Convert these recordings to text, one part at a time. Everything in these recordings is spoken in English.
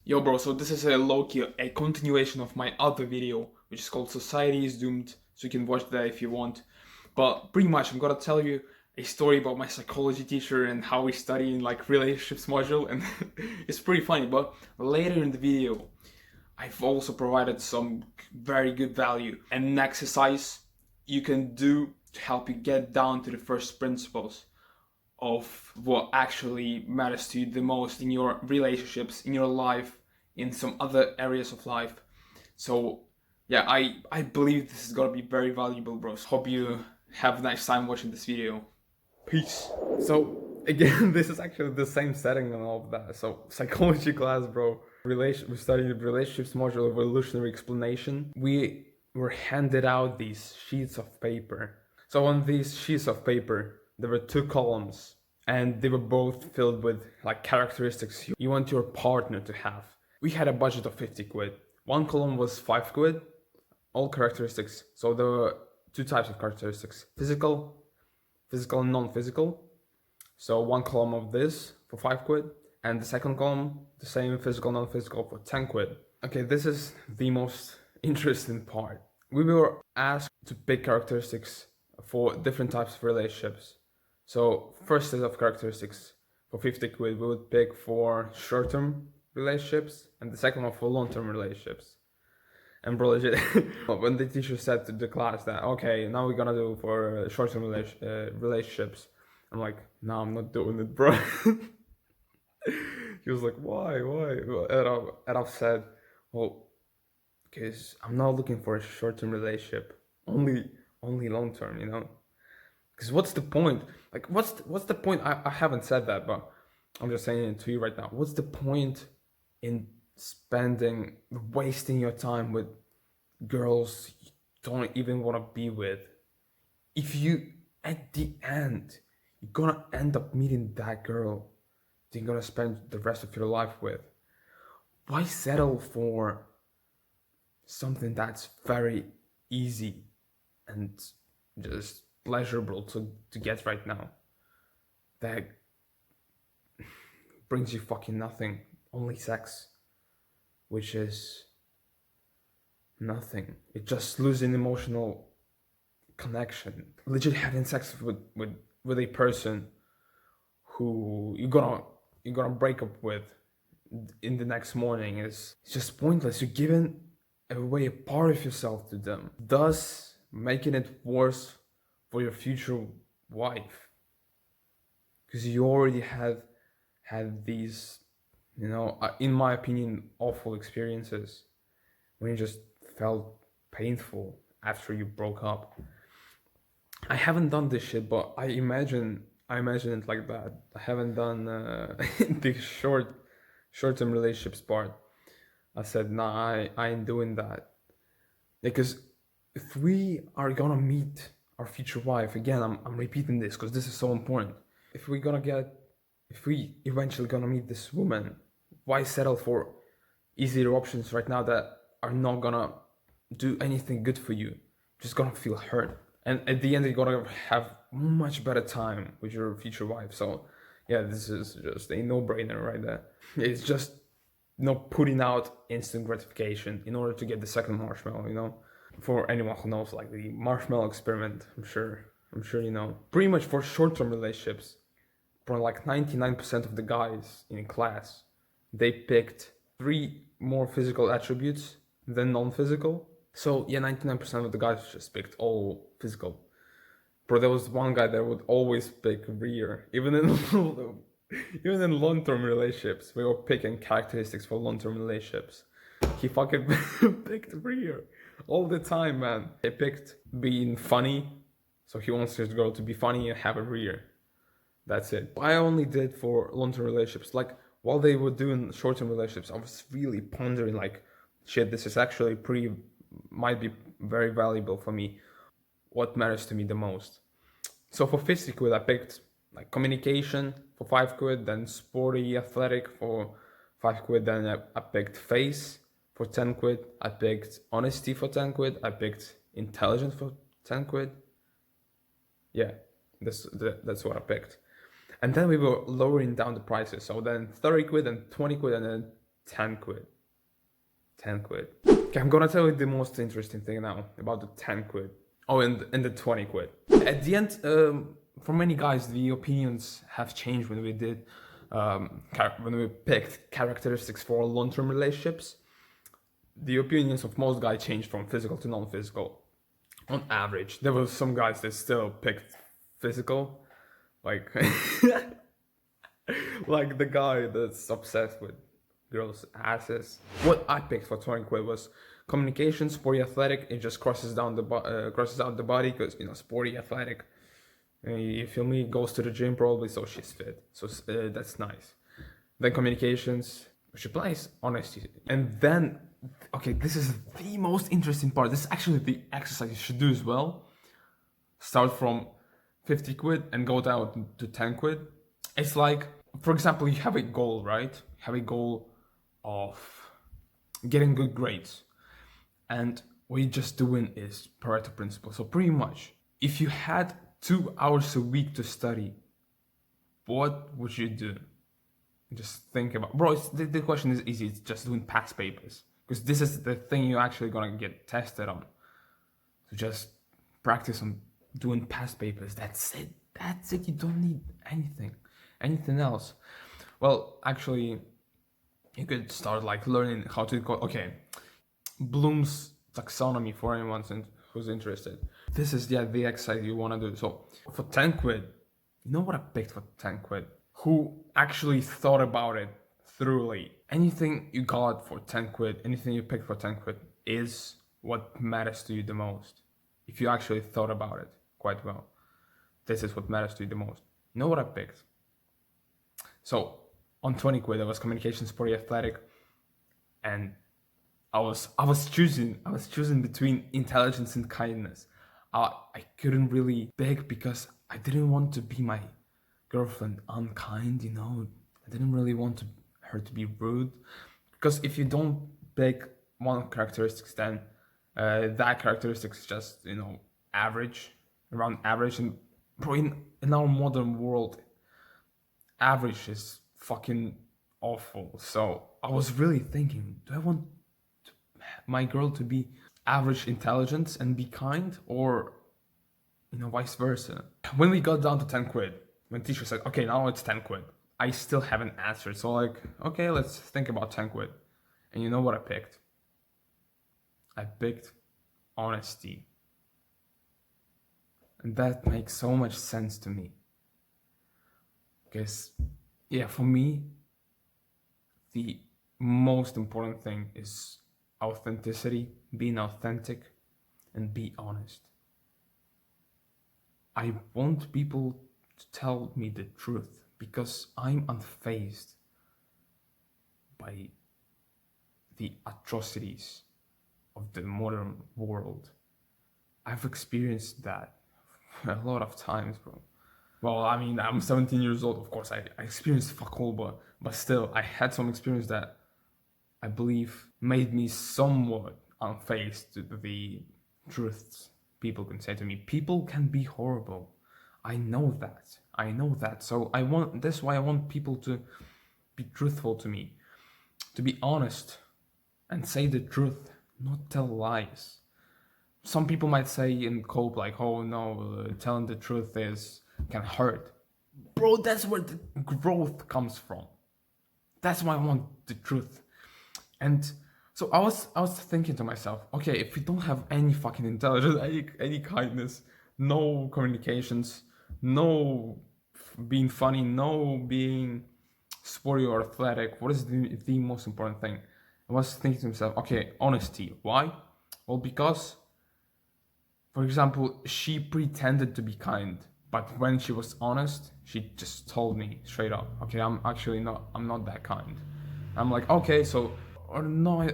Yo bro, so this is a low-key, a continuation of my other video, which is called Society is Doomed, so you can watch that if you want. But pretty much I'm gonna tell you a story about my psychology teacher and how we study in like relationships module, and it's pretty funny, but later in the video I've also provided some very good value and an exercise you can do to help you get down to the first principles of what actually matters to you the most in your relationships, in your life, in some other areas of life. So yeah, I believe this is gonna be very valuable, bros. Hope you have a nice time watching this video. Peace. So again, this is actually the same setting and all of that. So psychology class, bro. We studied the relationships module, evolutionary explanation. We were handed out these sheets of paper. So on these sheets of paper, there were two columns, and they were both filled with like characteristics you want your partner to have. We had a budget of 50 quid. One column was 5 quid, all characteristics. So there were two types of characteristics: physical and non-physical. So one column of this for 5 quid, and the second column, the same physical, non-physical for 10 quid. Okay, this is the most interesting part. We were asked to pick characteristics for different types of relationships. So first set of characteristics for 50 quid, we would pick for short-term relationships, and the second one for long-term relationships. And bro, legit, when the teacher said to the class that, okay, now we're gonna do for short-term relationships, I'm like, no, I'm not doing it, bro. He was like, why? And I've said, well, because I'm not looking for a short-term relationship, only long-term, you know? Because what's the point? Like, what's the point? I haven't said that, but I'm just saying it to you right now. What's the point in wasting your time with girls you don't even want to be with? If you, at the end, you're gonna end up meeting that girl that you're gonna spend the rest of your life with, why settle for something that's very easy and just pleasurable to get right now, that brings you fucking nothing, only sex, which is nothing. It just losing emotional connection. Legit having sex with a person who you're gonna break up with in the next morning is just pointless. You're giving away a part of yourself to them, thus making it worse for your future wife, because you already had these, you know, in my opinion, awful experiences when you just felt painful after you broke up. I haven't done this shit, but I imagine it like that. I haven't done the short-term relationships part. I said, nah, I ain't doing that. Because if we are gonna meet our future wife, again, I'm repeating this because this is so important. If we eventually gonna meet this woman, why settle for easier options right now that are not gonna do anything good for you? Just gonna feel hurt. And at the end, you're gonna have much better time with your future wife. So yeah, this is just a no-brainer right there. It's just putting out instant gratification in order to get the second marshmallow, you know? For anyone who knows, like the marshmallow experiment, I'm sure you know. Pretty much for short-term relationships, for like 99% of the guys in class, they picked 3 more physical attributes than non-physical. So yeah, 99% of the guys just picked all physical. Bro, there was one guy that would always pick rear, even in even in long-term relationships. We were picking characteristics for long-term relationships. He fucking picked rear all the time, man. He picked being funny, so he wants his girl to be funny and have a rear. That's it. I only did for long-term relationships. Like, while they were doing short-term relationships, I was really pondering, like, shit, this is actually might be very valuable for me. What matters to me the most? So for 50 quid, I picked like communication for 5 quid, then sporty, athletic for 5 quid, then I picked face for 10 quid, I picked honesty for 10 quid, I picked intelligence for 10 quid. Yeah, that's what I picked. And then we were lowering down the prices. So then 30 quid and 20 quid and then 10 quid. 10 quid. Okay, I'm gonna tell you the most interesting thing now about the 10 quid. Oh, and the 20 quid. At the end, for many guys, the opinions have changed when we did, when we picked characteristics for long-term relationships. The opinions of most guys changed from physical to non-physical. On average, there were some guys that still picked physical, like like the guy that's obsessed with girls' asses. What I picked for 20 quid was communication, sporty, athletic. It just crosses down the crosses out the body because sporty, athletic. You feel me? Goes to the gym probably, so she's fit. So that's nice. Then communications, she plays honesty, and then okay, this is the most interesting part. This is actually the exercise you should do as well. Start from 50 quid and go down to 10 quid. It's like, for example, you have a goal, right? You have a goal of getting good grades. And what you're just doing is Pareto principle. So pretty much, if you had 2 hours a week to study, what would you do? Just think about, bro, the question is easy. It's just doing past papers. Because this is the thing you're actually gonna get tested on. So just practice on doing past papers. That's it. That's it. You don't need anything else. Well, actually, you could start like learning how to go. Okay, Bloom's taxonomy for anyone who's interested. This is the exercise you want to do. So for 10 quid, you know what I picked for 10 quid? Who actually thought about it thoroughly. Anything you got for 10 quid, anything you picked for 10 quid is what matters to you the most. If you actually thought about it quite well, this is what matters to you the most. You know what I picked? So on 20 quid, I was communication, sporty, athletic, and I was choosing between intelligence and kindness. I couldn't really pick because I didn't want to be my girlfriend unkind, I didn't really want her to be rude. Because if you don't pick one characteristic, then that characteristic is just, average, around average. And bro, in our modern world, average is fucking awful. So I was really thinking, do I want my girl to be average intelligence and be kind, or vice versa? When we got down to 10 quid, when teacher said, okay, now it's 10 quid, I still haven't answered. So like, okay, let's think about 10 quid. And you know what I picked? I picked honesty. And that makes so much sense to me. Because, for me, the most important thing is authenticity, being authentic, and be honest. I want people to tell me the truth because I'm unfazed by the atrocities of the modern world. I've experienced that a lot of times, bro. Well, I mean, I'm 17 years old, of course. I experienced fuck all, but still, I had some experience that I believe made me somewhat unfazed to the truths people can say to me. People can be horrible. I know that. So that's why I want people to be truthful to me, to be honest and say the truth, not tell lies. Some people might say in cope like, oh no, telling the truth can hurt. Bro, that's where the growth comes from. That's why I want the truth. And so I was thinking to myself, okay, if we don't have any fucking intelligence, any kindness, no communications, no being funny, no being sporty or athletic, what is the most important thing? I was thinking to myself, okay, honesty. Why? Well, because, for example, she pretended to be kind, but when she was honest, she just told me straight up, okay, I'm not that kind. I'm like, okay, so, or no,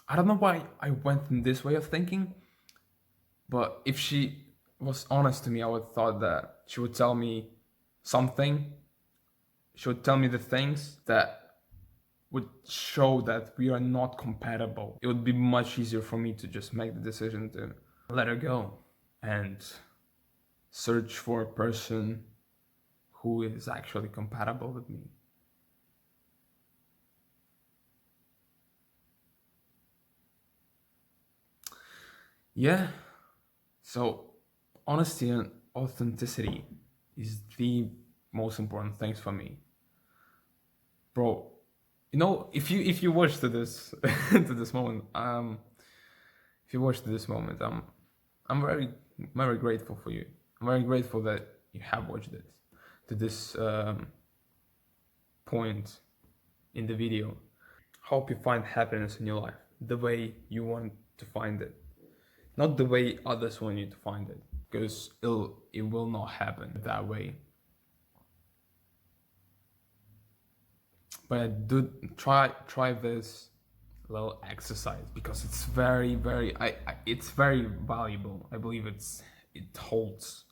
I don't know why I went in this way of thinking, but if she was honest to me, I would thought that she would tell me something. She would tell me the things that would show that we are not compatible. It would be much easier for me to just make the decision to let her go and search for a person who is actually compatible with me. Yeah. So honesty and authenticity is the most important things for me, bro. You know, if you watch to this to this moment, if you watch to this moment, I'm very grateful for you. I'm very grateful that you have watched it to this point in the video. Hope you find happiness in your life the way you want to find it, not the way others want you to find it, because it will not happen that way. But do try this little exercise because it's very it's very valuable. I believe it holds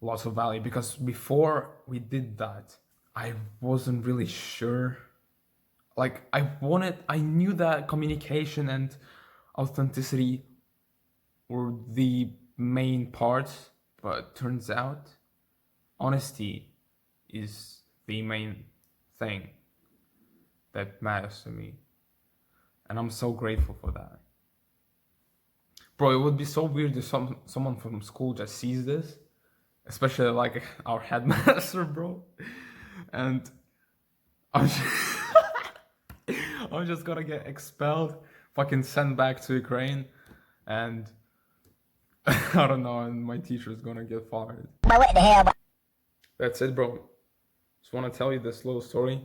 lots of value because before we did that, I wasn't really sure. Like I knew that communication and authenticity were the main parts, but turns out honesty is the main thing that matters to me. And I'm so grateful for that. Bro, it would be so weird if someone from school just sees this, especially like our headmaster, bro. And I'm just, I'm just gonna get expelled, fucking sent back to Ukraine, and I don't know, and my teacher's gonna get fired. But what the hell? That's it, bro. Just wanna tell you this little story,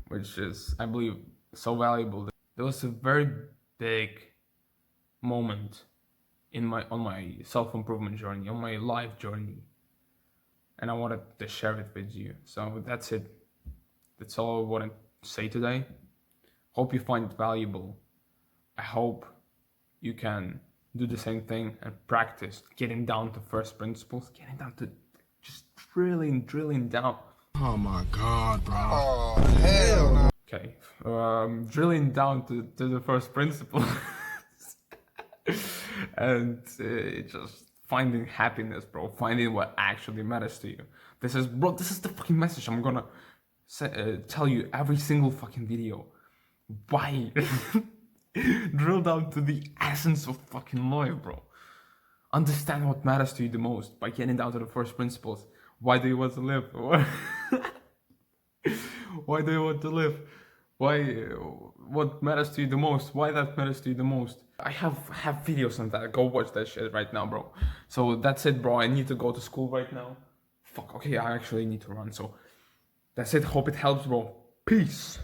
which is, I believe, so valuable. There was a very big moment in my on my self-improvement journey, on my life journey, and I wanted to share it with you. So that's it. That's all I wanted to say today. Hope you find it valuable. I hope you can do the same thing and practice getting down to first principles, getting down to just drilling down. Oh my god, bro. Oh, hell no. Okay, drilling down to the first principles and just finding happiness, bro. Finding what actually matters to you. This is the fucking message I'm gonna tell you every single fucking video. Why? Drill down to the essence of fucking life, bro. Understand what matters to you the most by getting down to the first principles. Why do you want to live? Why do you want to live? Why? What matters to you the most? Why that matters to you the most? I have videos on that. Go watch that shit right now, bro. So that's it, bro. I need to go to school right now. Fuck. Okay, I actually need to run. So that's it. Hope it helps, bro. Peace.